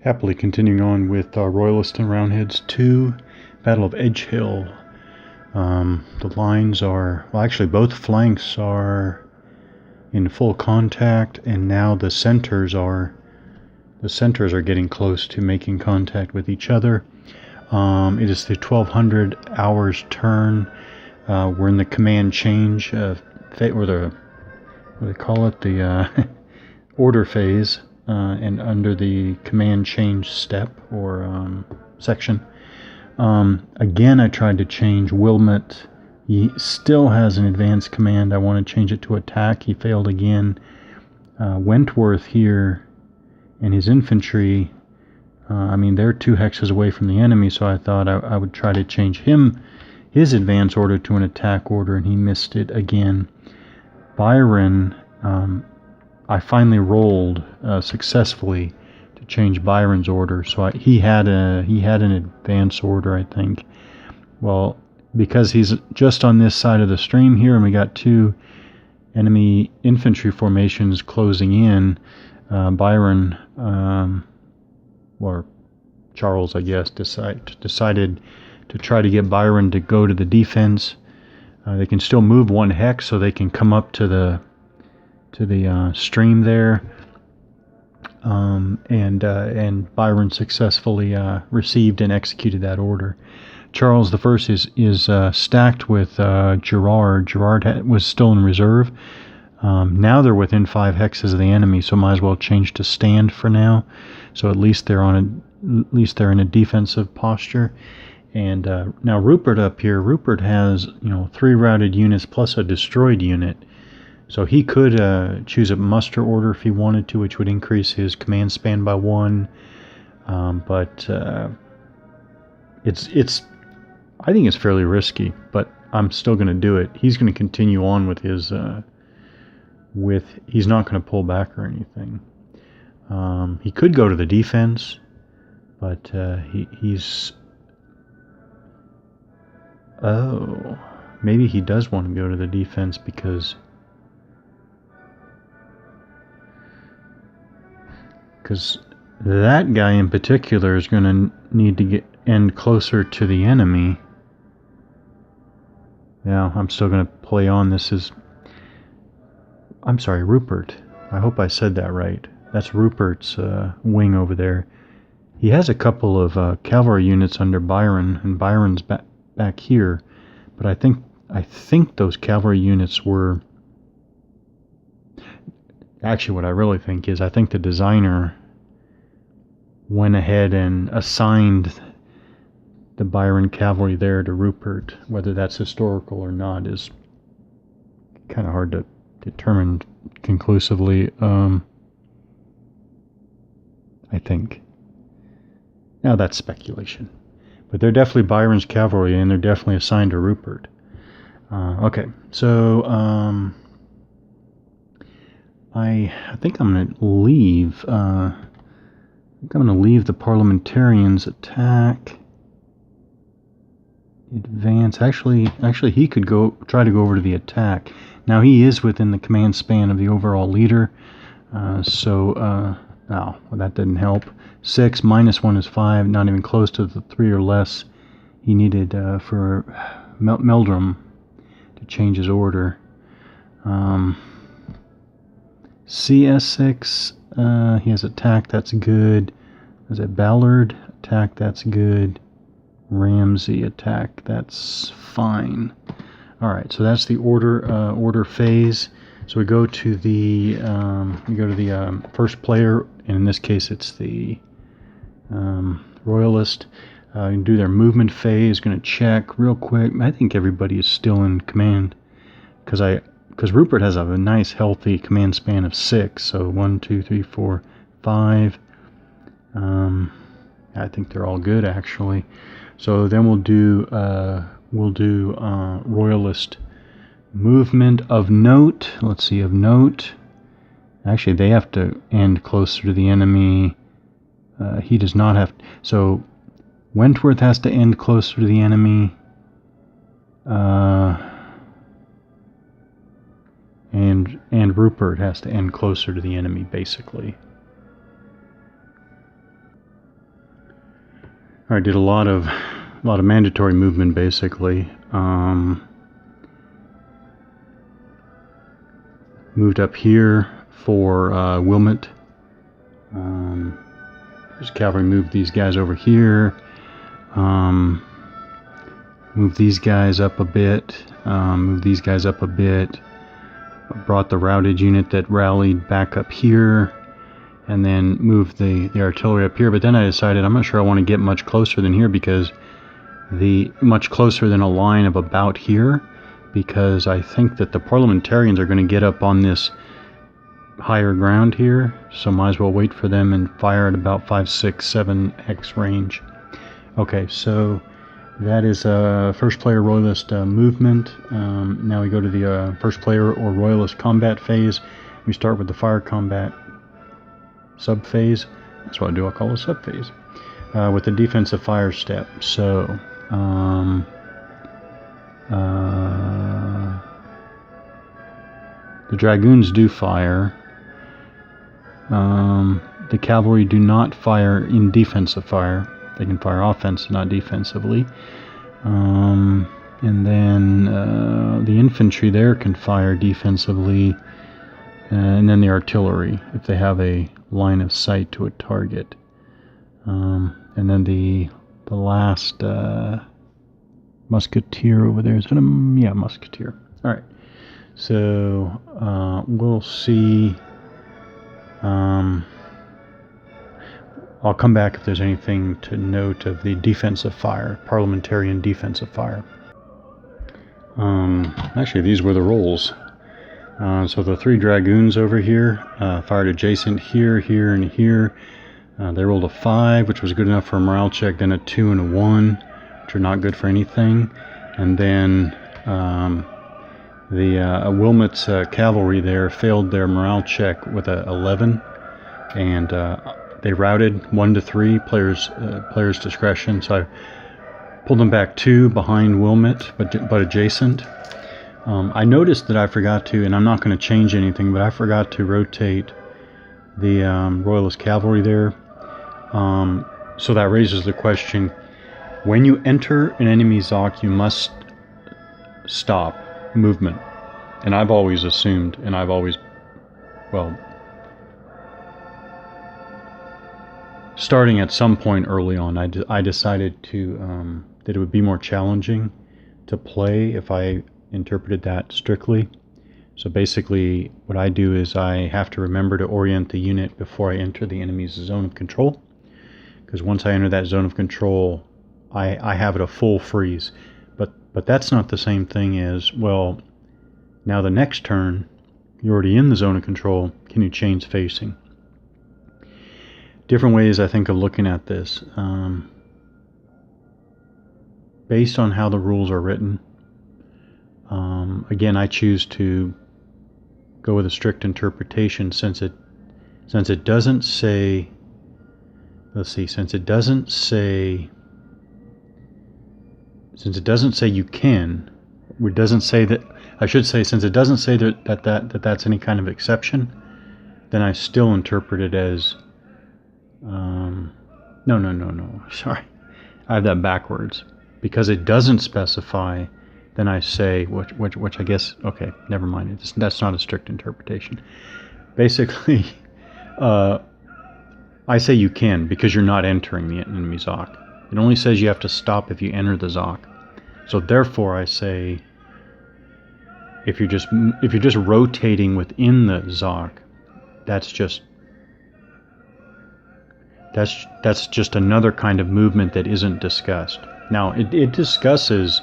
Happily continuing on with Royalists and Roundheads 2, Battle of Edgehill. The lines are, well, actually both flanks are in full contact, and now the centers are getting close to making contact with each other. It is the 1200 hours turn. We're in the command change, or the, what do they call it, the order phase, and under the command change step or section. Again, I tried to change Wilmot. He still has an advanced command. I want to change it to attack. He failed again. Wentworth here and his infantry, they're 2 hexes away from the enemy, so I thought I would try to change his advance order to an attack order, and he missed it again. Byron, I finally rolled successfully to change Byron's order, so he had an advance order, I think. Well, because he's just on this side of the stream here, and we got 2 enemy infantry formations closing in, Byron, or Charles, I guess, decided to try to get Byron to go to the defense. They can still move 1 hex, so they can come up to the stream there, and Byron successfully received and executed that order. Charles I is stacked with Gerard. Gerard was still in reserve. Now they're within 5 hexes of the enemy, so might as well change to stand for now. So at least they're in a defensive posture. And now Rupert up here. Rupert has 3 routed units plus a destroyed unit. So he could choose a muster order if he wanted to, which would increase his command span by 1. But I think it's fairly risky, but I'm still going to do it. He's going to continue on with his he's not going to pull back or anything. He could go to the defense, but he's maybe he does want to go to the defense because that guy in particular is going to need to end closer to the enemy. Yeah, I'm still going to play on. I'm sorry, Rupert. I hope I said that right. That's Rupert's wing over there. He has a couple of cavalry units under Byron, and Byron's back here. But I think those cavalry units were... Actually, what I really think is, I think the designer went ahead and assigned the Byron cavalry there to Rupert. Whether that's historical or not is kind of hard to determine conclusively, I think. Now that's speculation. But they're definitely Byron's cavalry, and they're definitely assigned to Rupert. Okay, so I think I'm going to leave. The parliamentarians attack. Advance. Actually, he could try to go over to the attack. Now he is within the command span of the overall leader. Well, that didn't help. 6 minus 1 is 5. Not even close to the 3 or less he needed for Meldrum to change his order. CS6, he has attack, that's good. Is it Ballard? Attack, that's good. Ramsey, attack, that's fine. Alright, so that's the order phase. So we go to the first player, and in this case it's the Royalist. You can do their movement phase. Going to check real quick. I think everybody is still in command because Rupert has a nice healthy command span of 6. So 1, 2, 3, 4, 5. I think they're all good actually. So then we'll do Royalist movement of note. Let's see, of note. Actually, they have to end closer to the enemy. He does not have. So Wentworth has to end closer to the enemy. And Rupert has to end closer to the enemy, basically. I did a lot of mandatory movement basically. Moved up here for Wilmot. Just cavalry moved these guys over here. Move these guys up a bit. Move these guys up a bit. Brought the routed unit that rallied back up here, and then moved the artillery up here. But then I decided I'm not sure I want to get much closer than here, because much closer than a line of about here, because I think that the parliamentarians are going to get up on this higher ground here, so might as well wait for them and fire at about 5, 6, 7x range. Okay, so that is a first player Royalist movement. Now we go to the first player or Royalist combat phase. We start with the fire combat sub-phase. That's what I do, I'll call it a sub-phase. With the defensive fire step. So, the dragoons do fire. The cavalry do not fire in defensive fire. They can fire offense, not defensively. And then the infantry there can fire defensively. And then the artillery, if they have a line of sight to a target. And then the last musketeer over there. Is that a... yeah, musketeer. All right. So we'll see... I'll come back if there's anything to note of the defensive fire, parliamentarian defensive fire. Actually, these were the rolls. So the 3 dragoons over here fired adjacent here, here, and here. They rolled a 5, which was good enough for a morale check, then a 2 and a 1, which are not good for anything. And then the Wilmot's cavalry there failed their morale check with a 11, and they routed 1 to 3, player's discretion. So I pulled them back 2 behind Wilmot, but adjacent. I noticed that I forgot to, and I'm not going to change anything, but I forgot to rotate the Royalist cavalry there. So that raises the question, when you enter an enemy ZOC, you must stop movement. And I've always assumed, and I've always, well, starting at some point early on, I decided to that it would be more challenging to play if I interpreted that strictly. So basically what I do is I have to remember to orient the unit before I enter the enemy's zone of control, because once I enter that zone of control, I have it a full freeze. But that's not the same thing as, well, now the next turn you're already in the zone of control, can you change facing? Different ways I think of looking at this. Based on how the rules are written, again, I choose to go with a strict interpretation since it doesn't say, let's see, since it doesn't say you can, it doesn't say that, I should say, since it doesn't say that's any kind of exception, then I still interpret it as no, sorry, I have that backwards. Because it doesn't specify, then I say, which I guess, okay, never mind. That's not a strict interpretation. Basically, I say you can because you're not entering the enemy ZOC. It only says you have to stop if you enter the ZOC. So therefore, I say, if you're just rotating within the ZOC, that's just another kind of movement that isn't discussed. Now, it discusses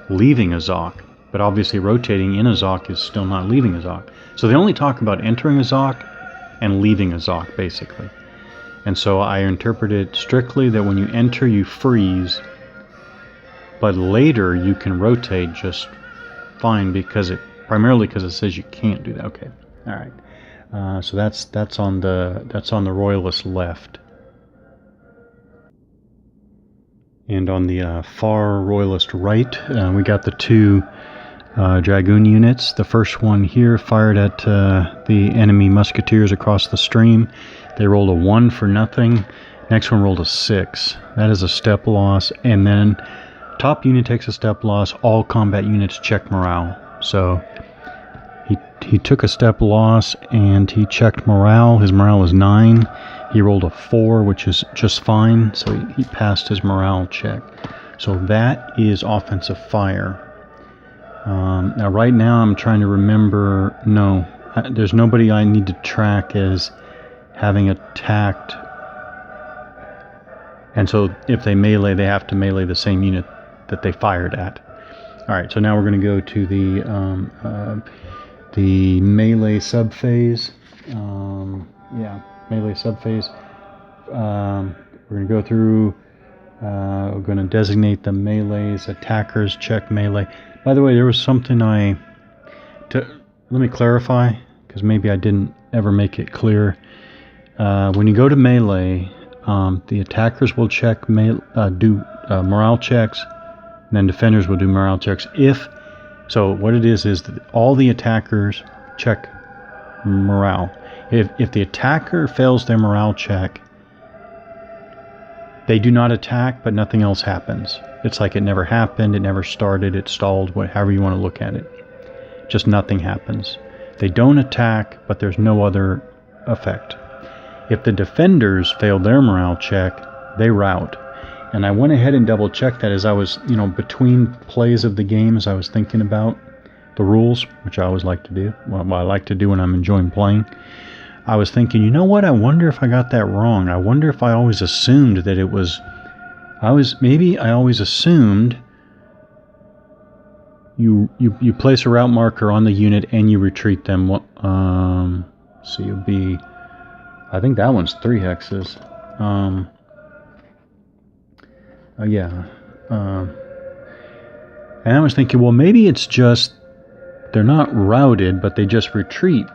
leaving a ZOC, but obviously rotating in a ZOC is still not leaving a ZOC. So they only talk about entering a ZOC and leaving a ZOC, basically. And so I interpret it strictly that when you enter, you freeze, but later you can rotate just fine, primarily because it says you can't do that. Okay, all right. So that's on the Royalist left. And on the far Royalist right, we got the 2 dragoon units. The first one here fired at the enemy musketeers across the stream. They rolled a 1 for nothing. Next one rolled a 6. That is a step loss. And then top unit takes a step loss. All combat units check morale. So he took a step loss and he checked morale. His morale is 9. He rolled a 4, which is just fine. So he passed his morale check. So that is offensive fire. Now right now I'm trying to remember. No, there's nobody I need to track as having attacked. And so if they melee, they have to melee the same unit that they fired at. All right, so now we're going to go to the melee subphase. Melee subphase. We're going to go through. We're going to designate the melees. Attackers check melee. By the way, there was something let me clarify, because maybe I didn't ever make it clear. When you go to melee, the attackers will do morale checks, and then defenders will do morale checks. So what it is that all the attackers check morale. If the attacker fails their morale check, they do not attack, but nothing else happens. It's like it never happened, it never started, it stalled, however you want to look at it. Just nothing happens. They don't attack, but there's no other effect. If the defenders failed their morale check, they rout. And I went ahead and double checked that as I was, between plays of the game, as I was thinking about the rules, which I always like to do. Well, I like to do when I'm enjoying playing. I was thinking, you know what? I wonder if I got that wrong. I wonder if I always assumed that it was. I always assumed you place a route marker on the unit and you retreat them. So you'll be. I think that one's 3 hexes. And I was thinking, well, maybe it's just they're not routed, but they just retreat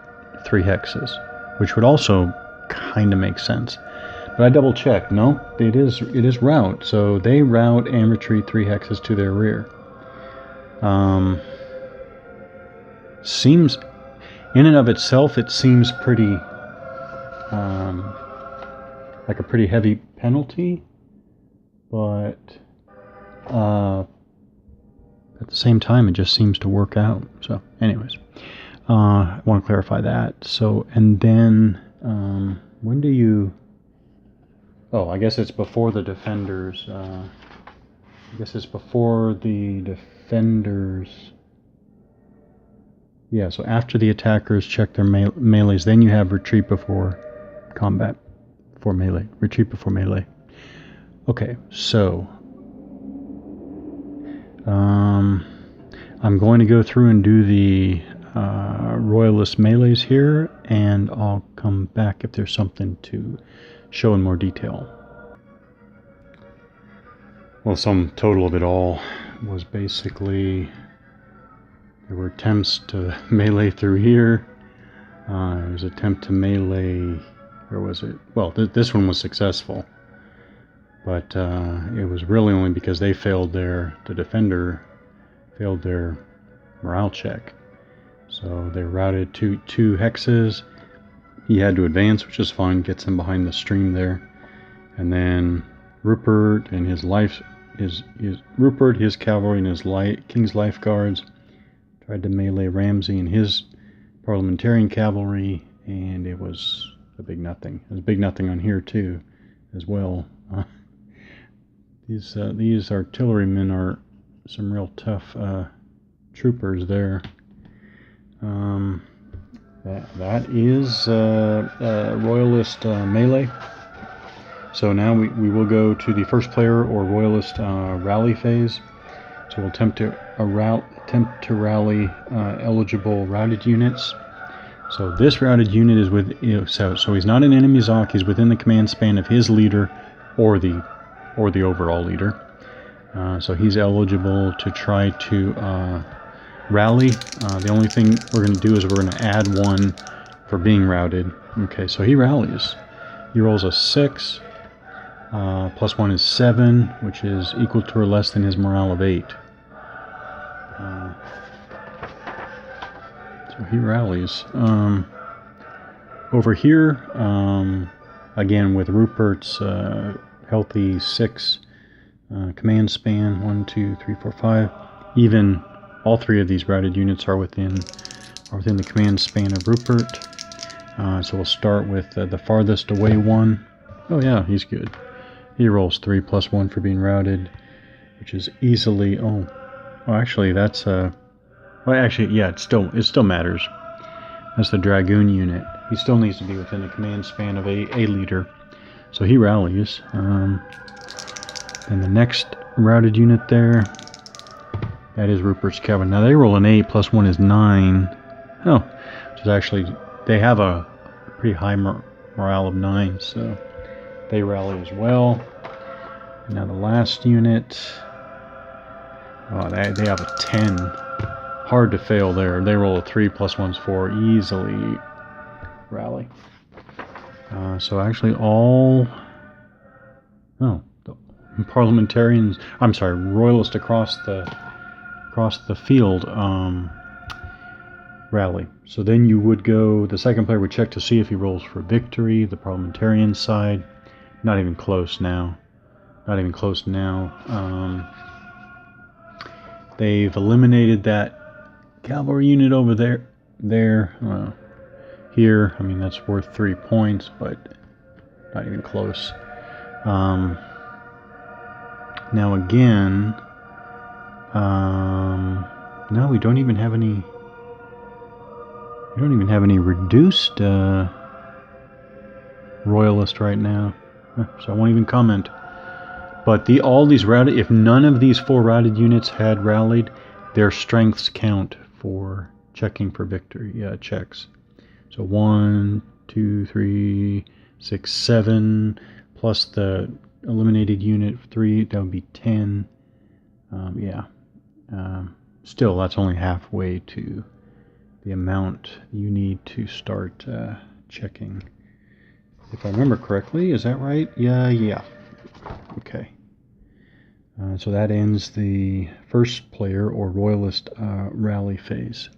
3 hexes, which would also kind of make sense. But I double checked. No, it is route. So they route and retreat 3 hexes to their rear. Seems, in and of itself, it seems pretty, like a pretty heavy penalty. But at the same time, it just seems to work out. So, anyways, I want to clarify that. So, and then when do you? Oh, I guess it's before the defenders. I guess it's before the defenders. Yeah, so after the attackers check their melees, then you have retreat before combat, for melee. Retreat before melee. Okay, so I'm going to go through and do the Royalist melees here, and I'll come back if there's something to show in more detail. Well, sum total of it all was basically there were attempts to melee through here. There was an attempt to melee. Where was it? Well, this one was successful, but it was really only because they failed the defender failed their morale check. So they routed two hexes. He had to advance, which is fine, gets him behind the stream there. And then Rupert and his cavalry and his King's Life Guards tried to melee Ramsay and his parliamentarian cavalry, and it was a big nothing. There's a big nothing on here too, as well. These artillerymen are some real tough troopers there. That is Royalist melee. So now we will go to the first player or Royalist rally phase. So we'll attempt to rally eligible routed units. So this routed unit is so he's not an enemy Zoc. He's within the command span of his leader or the overall leader. So he's eligible to try to rally. The only thing we're going to do is we're going to add 1 for being routed. Okay, so he rallies. He rolls a 6. Plus 1 is 7, which is equal to or less than his morale of 8. So he rallies. Over here, again, with Rupert's healthy 6 command span, 1, 2, 3, 4, 5, even all 3 of these routed units are within the command span of Rupert. So we'll start with the farthest away one. Oh yeah, he's good. He rolls 3 + 1 for being routed, which is easily. Oh, actually, that's well, actually, yeah, it still matters. That's the Dragoon unit. He still needs to be within the command span of a leader, so he rallies. And the next routed unit there, that is Rupert's Cavalry. Now they roll an 8 + 1 is 9. Oh, which is actually, they have a pretty high morale of 9, so they rally as well. Now the last unit, oh, they have a 10. Hard to fail there. They roll a 3 + 1 is 4. Easily rally. So actually all... Oh, the parliamentarians... I'm sorry, Royalists across the field rally. So then you would go... The second player would check to see if he rolls for victory. The parliamentarian side... Not even close now. Not even close now. They've eliminated that cavalry unit over there. Here, I mean, that's worth 3 points, but not even close. Now again, no, we don't even have any. We don't even have any reduced Royalist right now, so I won't even comment. But all these routed, if none of these 4 routed units had rallied, their strengths count for checking for victory. Yeah, it checks. So 1, 2, 3, 6, 7, plus the eliminated unit 3, that would be 10. Yeah. Still, that's only halfway to the amount you need to start checking. If I remember correctly, is that right? Yeah. Okay. So that ends the first player or Royalist rally phase.